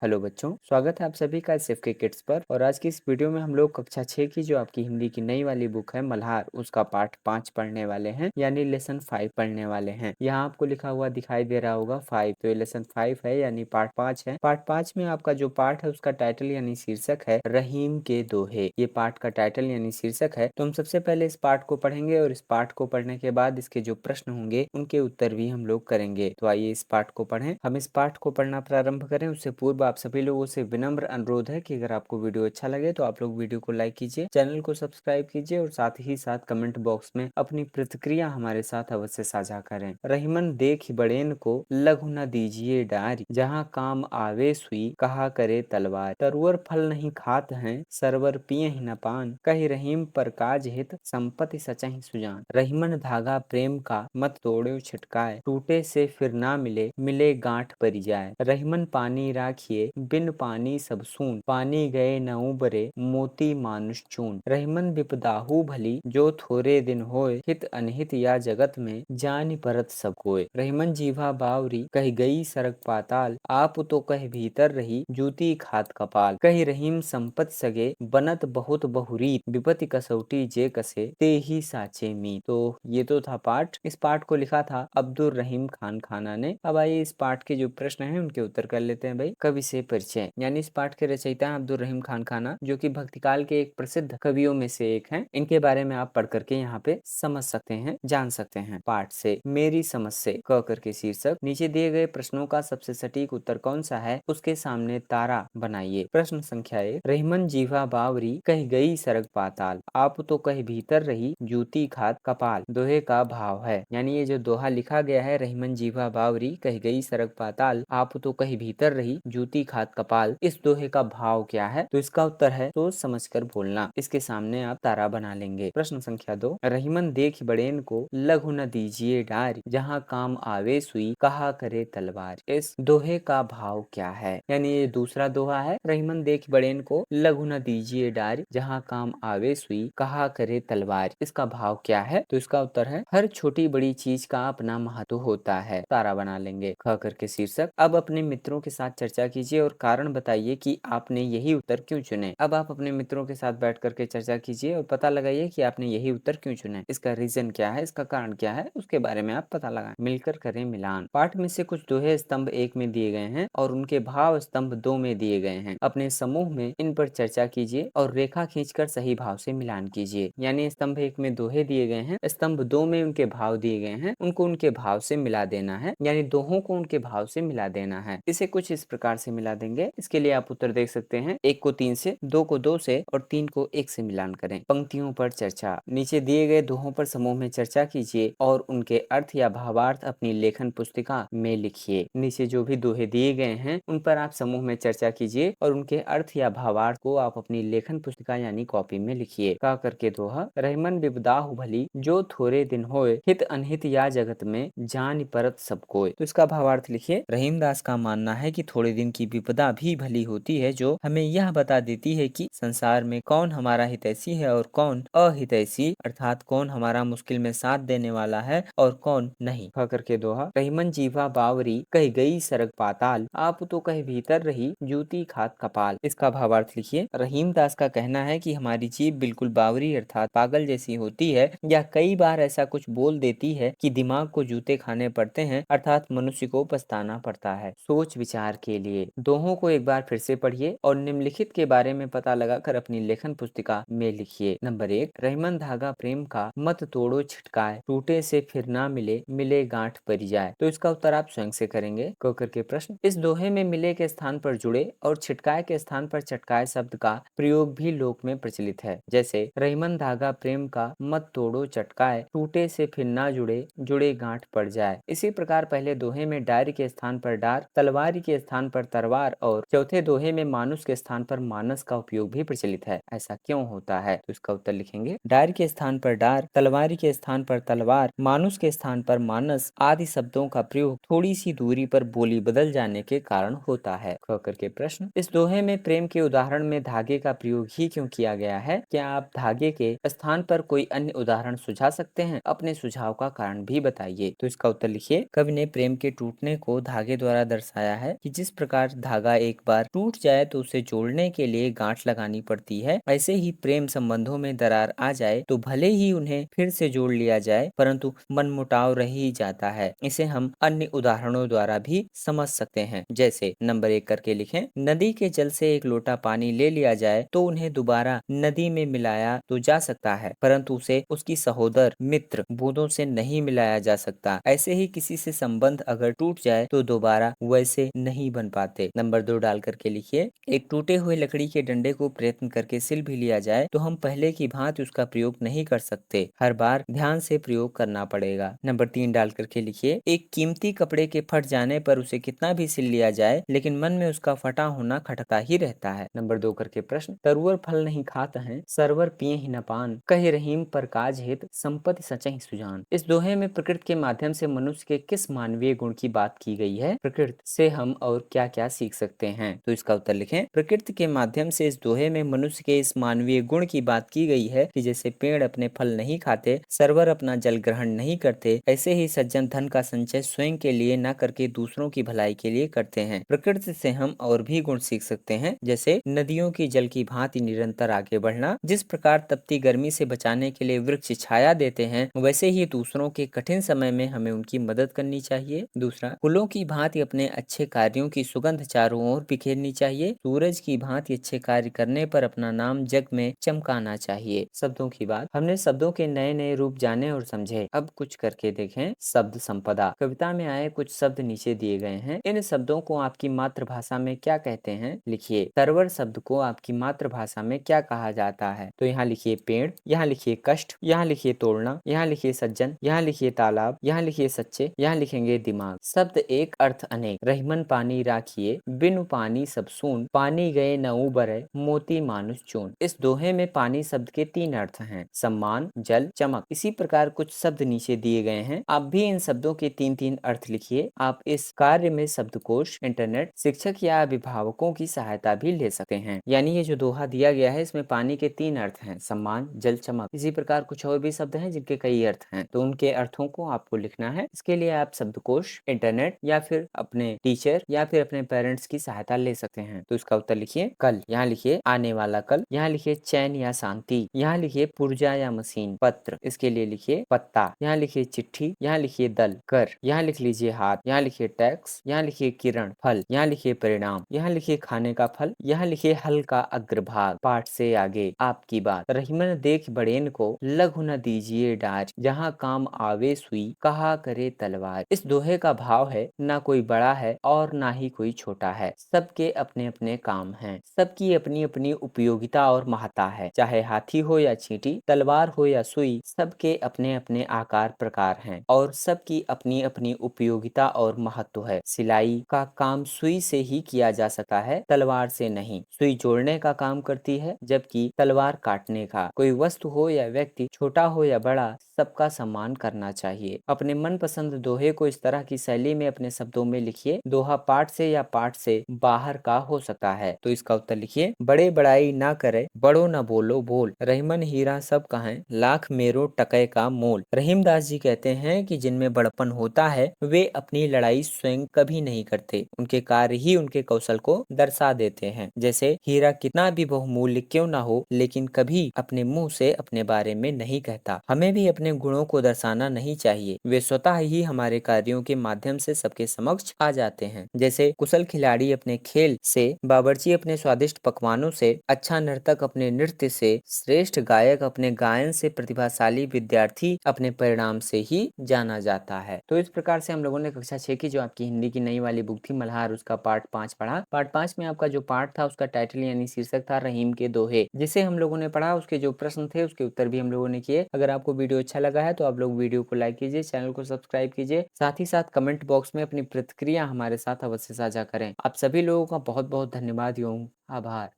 Hello बच्चों, स्वागत है आप सभी का एस एफ के किड्स पर। और आज की इस वीडियो में हम लोग कक्षा 6 की जो आपकी हिंदी की नई वाली बुक है मल्हार, उसका पाठ 5 पढ़ने वाले हैं, यानी लेसन 5 पढ़ने वाले हैं। यहाँ आपको लिखा हुआ दिखाई दे रहा होगा 5, तो ये लेसन 5 है यानी पार्ट 5 है। पार्ट 5 में आपका जो पाठ है उसका टाइटल यानी शीर्षक है रहीम के दोहे। ये पाठ का टाइटल यानी शीर्षक है। तो हम सबसे पहले इस पाठ को पढ़ेंगे और इस पाठ को पढ़ने के बाद इसके जो प्रश्न होंगे उनके उत्तर भी हम लोग करेंगे। तो आइए इस पाठ को पढ़ें। हम इस पाठ को पढ़ना प्रारंभ करें उससे पूर्व आप सभी लोगों से विनम्र अनुरोध है कि अगर आपको वीडियो अच्छा लगे तो आप लोग वीडियो को लाइक कीजिए, चैनल को सब्सक्राइब कीजिए और साथ ही साथ कमेंट बॉक्स में अपनी प्रतिक्रिया हमारे साथ अवश्य साझा करें। रहीमन देख बड़ेन को लघु न दीजिए डारी, जहाँ काम आवे सुई कहा करे तलवार। तरुअर फल नहीं खात हैं सरवर पिए ही न पान, कही रहीम पर काज हित संपत्ति सचहि सुजान। रहीमन धागा प्रेम का मत तोड़ो छिटकाए, टूटे से फिर ना मिले मिले गांठ परी जाए। रहीमन पानी राखिए बिन पानी सब सून, पानी गए न उबरे मोती मानुष चून। रहीमन विपदाहु भली जो थोरे दिन होए, हित अनहित या जगत में जानि परत सब कोय। रहीमन जीवा बावरी कही गई सरग पाताल, आप तो कह भीतर रही जूती खात कपाल। कही रहीम संपत सगे बनत बहुत बहुरीत, विपति कसौटी जे कसे ते ही साचे मीत। तो ये तो था पाठ। इस पाठ को लिखा था अब्दुल रहीम खान खाना ने। अब आइए इस पाठ के जो प्रश्न हैं उनके उत्तर कर लेते हैं। भाई, कवि से परिचय, यानी इस पाठ के रचयिता हैं अब्दुल रहीम खान खाना, जो कि भक्तिकाल के एक प्रसिद्ध कवियों में से एक हैं। इनके बारे में आप पढ़ करके यहाँ पे समझ सकते हैं, जान सकते हैं। पाठ से मेरी समझ से क करके शीर्षक। नीचे दिए गए प्रश्नों का सबसे सटीक उत्तर कौन सा है, उसके सामने तारा बनाइए। प्रश्न संख्या 1, रहीमन जीवा बावरी कह गई सरग पाताल, आप तो कह भीतर रही जूती खात कपाल। दोहे का भाव है, यानी ये जो दोहा लिखा गया है रहीमन जीवा बावरी कह गई सरग पाताल, आप तो कहीं भीतर रही जूती खात कपाल, इस दोहे का भाव क्या है? तो इसका उत्तर है सोच समझकर बोलना। इसके सामने आप तारा बना लेंगे। प्रश्न संख्या 2, रहीमन देख बड़ेन को लघु न दीजिए डारी, जहाँ काम आवे सुई कहा करे तलवार। इस दोहे का भाव क्या है? यानी ये दूसरा दोहा है, रहीमन देख बड़ेन को लघु न दीजिए डारी, जहाँ काम आवे सुई कहा करे तलवार। इसका भाव क्या है? तो इसका उत्तर है हर छोटी बड़ी चीज का अपना महत्व होता है। तारा बना लेंगे। ख करके शीर्षक। अब अपने मित्रों के साथ चर्चा कीजिए और कारण बताइए कि आपने यही उत्तर क्यों चुने। अब आप अपने मित्रों के साथ बैठ करके चर्चा कीजिए और पता लगाइए कि आपने यही उत्तर क्यों चुने, इसका रीजन क्या है, इसका कारण क्या है, उसके बारे में आप पता लगाएं। मिलकर करें मिलान। पाठ में से कुछ दोहे स्तंभ 1 में दिए गए हैं और उनके भाव स्तंभ 2 में दिए गए हैं। अपने समूह में इन पर चर्चा कीजिए और रेखा खींचकर सही भाव से मिलान कीजिए। यानी स्तंभ 1 में दोहे दिए गए हैं, स्तंभ 2 में उनके भाव दिए गए हैं, उनको उनके भाव से मिला देना है, यानी दोहों को उनके भाव से मिला देना है। इसे कुछ इस प्रकार से मिला देंगे। इसके लिए आप उत्तर देख सकते हैं, 1 को 3 से, 2 को 2 से और 3 को 1 से मिलान करें। पंक्तियों पर चर्चा। नीचे दिए गए दोहों पर समूह में चर्चा कीजिए और उनके अर्थ या भावार्थ अपनी लेखन पुस्तिका में लिखिए। नीचे जो भी दोहे दिए गए हैं उन पर आप समूह में चर्चा कीजिए और उनके अर्थ या भावार्थ को आप अपनी लेखन पुस्तिका यानी कॉपी में लिखिए। का करके दोहा, रहीमन विपदाहु भली जो थोड़े दिन होए, हित अनहित या जगत में जान परत सब कोय। तो इसका भावार्थ लिखिए। रहीमदास का मानना है कि थोड़े दिन की विपदा भी भली होती है, जो हमें यह बता देती है कि संसार में कौन हमारा हितैषी है और कौन अहितैषी, अर्थात कौन हमारा मुश्किल में साथ देने वाला है और कौन नहीं। ख करके दोहा, रहीमन जीवा बावरी कह गई सरग पाताल, आप तो कह भीतर रही जूती खात कपाल। इसका भावार्थ लिखिए। रहीमदास का कहना है कि हमारी जीभ बिल्कुल बावरी अर्थात पागल जैसी होती है, या कई बार ऐसा कुछ बोल देती है कि दिमाग को जूते खाने पड़ते हैं, अर्थात मनुष्य को पछताना पड़ता है। सोच विचार के लिए दोहों को एक बार फिर से पढ़िए और निम्नलिखित के बारे में पता लगाकर अपनी लेखन पुस्तिका में लिखिए। नंबर 1, रहीमन धागा प्रेम का मत तोड़ो छिटकाए, टूटे से फिर ना मिले मिले गांठ परी जाए। तो इसका उत्तर आप स्वयं से करेंगे। क करके प्रश्न। इस दोहे में मिले के स्थान पर जुड़े और छिटकाए के स्थान पर चटकाए शब्द का प्रयोग भी लोक में प्रचलित है। जैसे रहीमन धागा प्रेम का मत तोड़ो चटकाए, टूटे से फिर ना जुड़े जुड़े गांठ पड़ जाए। इसी प्रकार पहले दोहे में डारी के स्थान पर डार, तलवारी के स्थान पर तलवार और चौथे दोहे में मानुष के स्थान पर मानस का उपयोग भी प्रचलित है। ऐसा क्यों होता है? तो इसका उत्तर लिखेंगे। डारी के स्थान पर डार, तलवारी के स्थान पर तलवार, मानुष के स्थान पर मानस आदि शब्दों का प्रयोग थोड़ी सी दूरी पर बोली बदल जाने के कारण होता है। ख करके प्रश्न। इस दोहे में प्रेम के उदाहरण में धागे का प्रयोग ही क्यों किया गया है? क्या आप धागे के स्थान पर कोई अन्य उदाहरण सुझा सकते हैं? अपने सुझाव का कारण भी बताइए। तो इसका उत्तर लिखिए। कवि ने प्रेम के टूटने को धागे द्वारा दर्शाया है कि जिस प्रकार प्रकार धागा एक बार टूट जाए तो उसे जोड़ने के लिए गांठ लगानी पड़ती है, ऐसे ही प्रेम संबंधों में दरार आ जाए तो भले ही उन्हें फिर से जोड़ लिया जाए परंतु मनमुटाव रह ही जाता है। इसे हम अन्य उदाहरणों द्वारा भी समझ सकते हैं। जैसे नंबर 1 करके लिखें, नदी के जल से एक लोटा पानी ले लिया जाए तो उन्हें दोबारा नदी में मिलाया तो जा सकता है परंतु उसे उसकी सहोदर मित्र बूंदों से नहीं मिलाया जा सकता। ऐसे ही किसी से संबंध अगर टूट जाए तो दोबारा वैसे नहीं बन पाते। नंबर 2 डाल करके लिखिए, एक टूटे हुए लकड़ी के डंडे को प्रयत्न करके सिल भी लिया जाए तो हम पहले की भांति उसका प्रयोग नहीं कर सकते, हर बार ध्यान से प्रयोग करना पड़ेगा। नंबर 3 डाल करके लिखिए, एक कीमती कपड़े के फट जाने पर उसे कितना भी सिल लिया जाए लेकिन मन में उसका फटा होना खटकता ही रहता है। नंबर 2 करके प्रश्न, तरुअर फल नहीं खात हैं, सरवर पिए ही न पान, कहे रहीम पर काज हित, संपत्ति सचहि सुजान। इस दोहे में प्रकृति के माध्यम से मनुष्य के किस मानवीय गुण की बात की गई है? प्रकृति से हम और क्या क्या सीख सकते हैं? तो इसका उत्तर लिखें। प्रकृति के माध्यम से इस दोहे में मनुष्य के इस मानवीय गुण की बात की गई है कि जैसे पेड़ अपने फल नहीं खाते, सरवर अपना जल ग्रहण नहीं करते, ऐसे ही सज्जन धन का संचय स्वयं के लिए न करके दूसरों की भलाई के लिए करते हैं। प्रकृति से हम और भी गुण सीख सकते हैं, जैसे नदियों की जल की भांति निरंतर आगे बढ़ना, जिस प्रकार तपती गर्मी से बचाने के लिए वृक्ष छाया देते हैं वैसे ही दूसरों के कठिन समय में हमें उनकी मदद करनी चाहिए। दूसरा, फूलों की भांति अपने अच्छे कार्यों की सुगंध चारों ओर बिखेरनी चाहिए, सूरज की भांति अच्छे कार्य करने पर अपना नाम जग में चमकाना चाहिए। शब्दों की बात, हमने शब्दों के नए नए रूप जाने और समझे, अब कुछ करके देखें। शब्द संपदा, कविता में आए कुछ शब्द नीचे दिए गए हैं, इन शब्दों को आपकी मातृभाषा में क्या कहते हैं? लिखिए। तरवर शब्द को आपकी मातृभाषा में क्या कहा जाता है? तो यहाँ लिखिए पेड़, यहाँ लिखिए कष्ट, यहाँ लिखिए तोड़ना, यहाँ लिखिए सज्जन, यहाँ लिखिए तालाब, यहाँ लिखिए सच्चे, यहाँ लिखेंगे दिमाग। शब्द एक अर्थ अनेक, रहीमन पानी राखिए, बिनु पानी सब सून, पानी गए न उबरे, मोती मानुष चून। इस दोहे में पानी शब्द के 3 अर्थ हैं, सम्मान, जल, चमक। इसी प्रकार कुछ शब्द नीचे दिए गए हैं, आप भी इन शब्दों के 3-3 अर्थ लिखिए। आप इस कार्य में शब्दकोश, इंटरनेट, शिक्षक या अभिभावकों की सहायता भी ले सकते हैं। यानी ये जो दोहा दिया गया है इसमें पानी के 3 अर्थ हैं, सम्मान, जल, चमक। इसी प्रकार कुछ और भी शब्द हैं जिनके कई अर्थ हैं, तो उनके अर्थों को आपको लिखना है। इसके लिए आप शब्दकोश, इंटरनेट या फिर अपने टीचर या फिर अपने पेरेंट्स की सहायता ले सकते हैं। तो इसका उत्तर लिखिए कल, यहाँ लिखिए आने वाला कल, यहाँ लिखिए चैन या शांति, यहाँ लिखिए पुर्जा या मशीन। पत्र, इसके लिए लिखिए पत्ता, यहाँ लिखिए चिट्ठी, यहाँ लिखिए दल। कर, यहाँ लिख लीजिए हाथ, यहाँ लिखिए टैक्स, यहाँ लिखिए किरण। फल, यहाँ लिखिए परिणाम, यहाँ लिखिए खाने का फल, यहाँ लिखिए हल का अग्रभाग। पाठ से आगे आपकी बात, रहीमन देख बड़ेन को, लघु न दीजिए डार, जहाँ काम आवे सुई, कहा करे तलवार। इस दोहे का भाव है, ना कोई बड़ा है और ना ही कोई छोटा है, सबके अपने अपने काम हैं, सबकी अपनी अपनी उपयोगिता और महत्ता है। चाहे हाथी हो या चींटी, तलवार हो या सुई, सबके अपने अपने आकार प्रकार हैं और सबकी अपनी अपनी उपयोगिता और महत्व है। सिलाई का काम सुई से ही किया जा सकता है, तलवार से नहीं। सुई जोड़ने का काम करती है जबकि तलवार काटने का। कोई वस्तु हो या व्यक्ति, छोटा हो या बड़ा, सबका सम्मान करना चाहिए। अपने मनपसंद दोहे को इस तरह की शैली में अपने शब्दों में लिखिए। दोहा पाठ से या पाठ से बाहर का हो सकता है। तो इसका उत्तर लिखिए, बड़े बड़ाई ना करे, बड़ो न बोलो बोल, रहीमन हीरा सब कहें, लाख मेरो टके का मोल। रहीमदास जी कहते हैं कि जिनमें बड़पन होता है वे अपनी लड़ाई स्वयं कभी नहीं करते, उनके कार्य ही उनके कौशल को दर्शा देते हैं। जैसे हीरा कितना भी बहुमूल्य क्यों ना हो लेकिन कभी अपने मुंह से अपने बारे में नहीं कहता। हमें भी अपने गुणों को दर्शाना नहीं चाहिए, वे स्वतः ही हमारे कार्यों के माध्यम से सबके समक्ष आ जाते हैं। जैसे कुशल खिलाड़ी अपने खेल से, बावर्ची अपने स्वादिष्ट पकवानों से, अच्छा नर्तक अपने नृत्य से, श्रेष्ठ गायक अपने गायन से, प्रतिभाशाली विद्यार्थी अपने परिणाम से ही जाना जाता है। तो इस प्रकार से हम लोगों ने कक्षा 6 की जो आपकी हिंदी की नई वाली बुक थी मल्हार, उसका पार्ट 5 पढ़ा। पार्ट 5 में आपका जो पार्ट था उसका टाइटल यानी शीर्षक था रहीम के दोहे, जिसे हम लोगों ने पढ़ा। उसके जो प्रश्न थे उसके उत्तर भी हम लोगों ने किए। अगर आपको वीडियो अच्छा लगा है तो आप लोग वीडियो को लाइक कीजिए, चैनल को सब्सक्राइब कीजिए, साथ ही साथ कमेंट बॉक्स में अपनी प्रतिक्रिया हमारे साथ अवश्य साझा करें। आप सभी लोगों का बहुत बहुत धन्यवाद एवं आभार।